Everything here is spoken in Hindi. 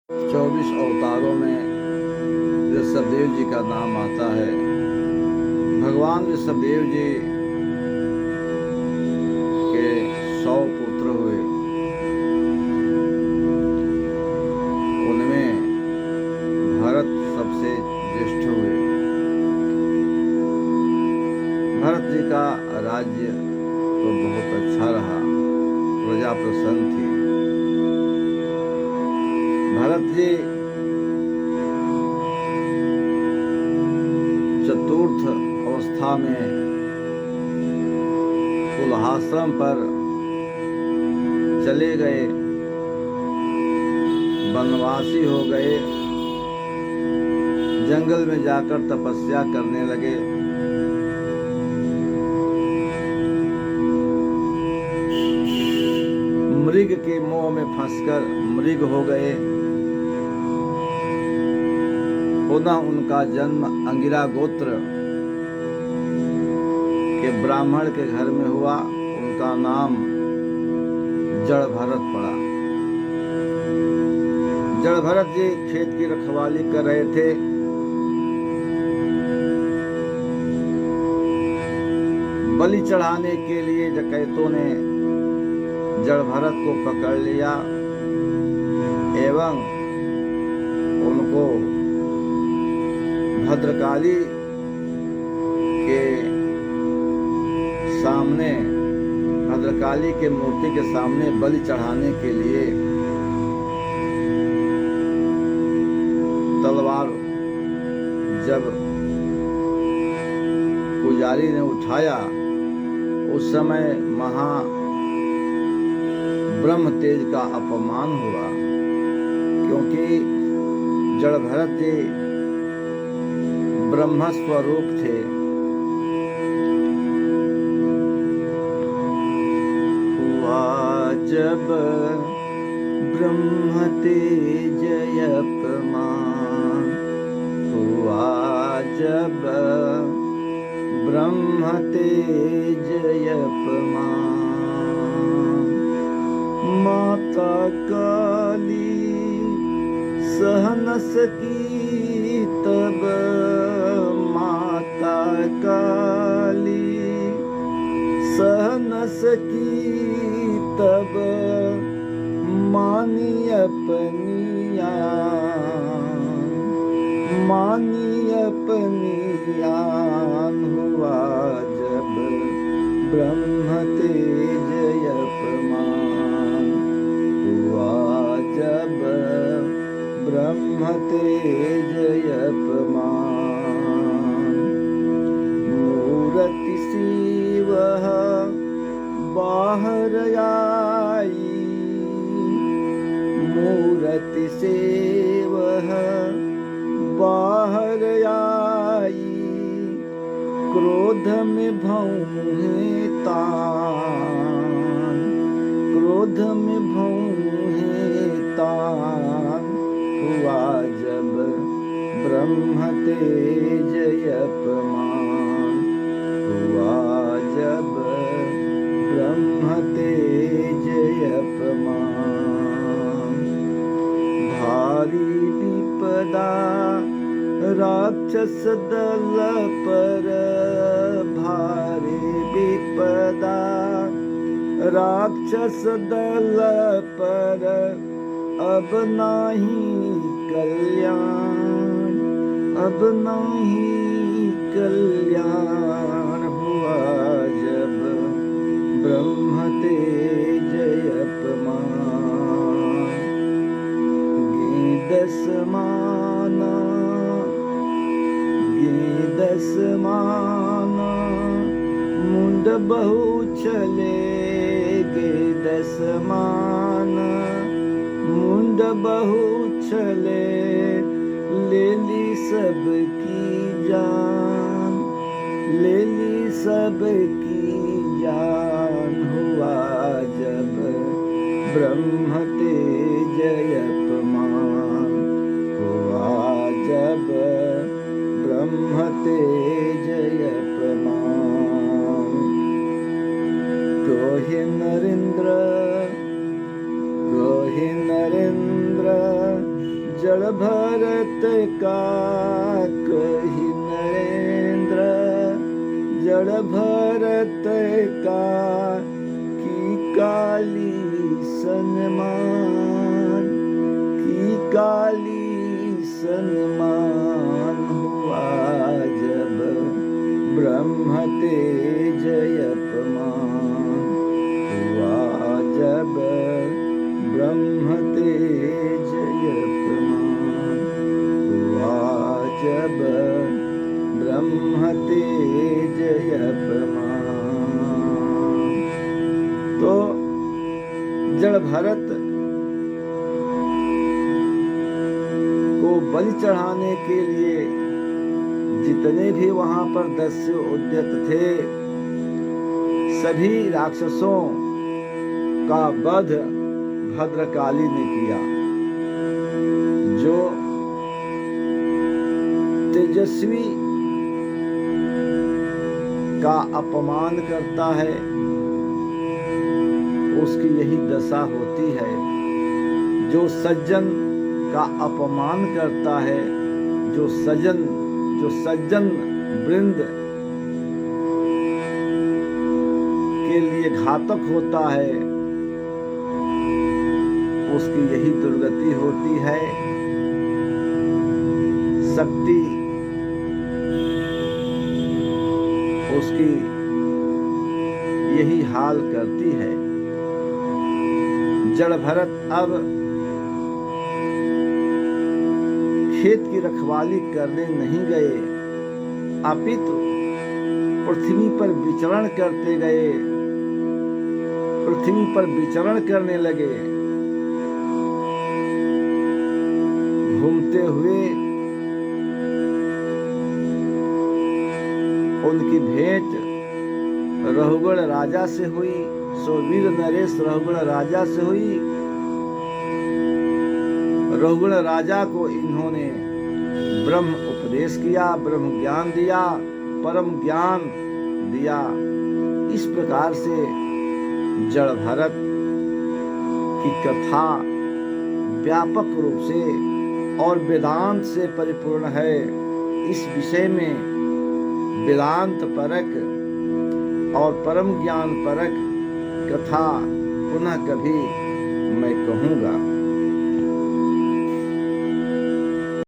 24 अवतारों में ऋषभदेव जी का नाम आता है। भगवान ऋषभदेव जी के 100 पुत्र हुए। उनमें भरत सबसे ज्येष्ठ हुए। भरत जी का राज्य तो बहुत अच्छा रहा, प्रजा प्रसन्न थी। भरत जी चतुर्थ अवस्था में कुलहाश्रम पर चले गए, वनवासी हो गए, जंगल में जाकर तपस्या करने लगे। मृग के मोह में फंसकर मृग हो गए। पुनः उनका जन्म अंगिरा गोत्र के ब्राह्मण के घर में हुआ। उनका नाम जड़भरत पड़ा। जड़भरत जी खेत की रखवाली कर रहे थे। बलि चढ़ाने के लिए डकैतों ने जड़भरत को पकड़ लिया एवं उनको भद्रकाली के सामने, भद्रकाली के मूर्ति के सामने बलि चढ़ाने के लिए तलवार जब पुजारी ने उठाया, उस समय महा ब्रह्म तेज का अपमान हुआ, क्योंकि जड़भरत जी ब्रह्म स्वरूप थे। हुआ जब ब्रह्म तेज अपमान, हुआ जब ब्रह्म तेज अपमान, माता काली सह न सकी तब, माता काली सह न सकी तब, मानी अपनी आन, मानी अपनी आन। हुआ जब ब्रह्म तेज अपमान, हुआ जब ब्रह्म तेज अपमान। मूरति सी वह बाहर आई, मूरति से वह बाहर आई, क्रोध में भौंहे तान, क्रोध में भौंहे तान। हुआ जब ब्रह्म तेज अपमान, हुआ जब ब्रह्म तेज अपमान। भारी विपदा राक्षस दल पर, भारी विपदा राक्षस दल पर, अब नाही कल्याण, अब नाही कल्याण। हुआ जब ब्रह्म तेज अपमान, गेंद समाना, गेंद समाना मुंड बहु चले, गेंद समाना मुंड बहु चले, ले ली सबकी जान, ले ली सबकी जान। हुआ जब ब्रह्म तेज अपमान, हुआ जब ब्रह्म तेज अपमान। कोहि नरेंद्र, कोहि नरेंद्र जड़ भरत का कही नरेंद्र, जड़ भरत का की काली सन्मान, की काली सन्मान हुआ जब ब्रह्म तेज अपमान, हुआ जब ब्रह्म तेज अपमान, हुआ जब ब्रह्म तेज अपमान। तो जड़ भरत को बलि चढ़ाने के लिए जितने भी वहां पर दैत्य उद्यत थे, सभी राक्षसों का वध भद्रकाली ने किया। जो तेजस्वी का अपमान करता है उसकी यही दशा होती है। जो सज्जन का अपमान करता है, जो सज्जन वृंद के लिए घातक होता है, उसकी यही दुर्गति होती है। शक्ति उसकी यही हाल करती है। जड़ भरत अब खेत की रखवाली करने नहीं गए, अपितु पृथ्वी पर विचरण करते गए, पृथ्वी पर विचरण करने लगे। घूमते हुए उनकी भेंट रहुगण राजा से हुई, सौवीर नरेश रहुगण राजा से हुई। रहुगण राजा को इन्होंने ब्रह्म उपदेश किया, ब्रह्म ज्ञान दिया, परम ज्ञान दिया। इस प्रकार से जड़ भरत की कथा व्यापक रूप से और वेदांत से परिपूर्ण है। इस विषय में वेदांत परक और परम ज्ञान परक कथा पुनः कभी मैं कहूँगा।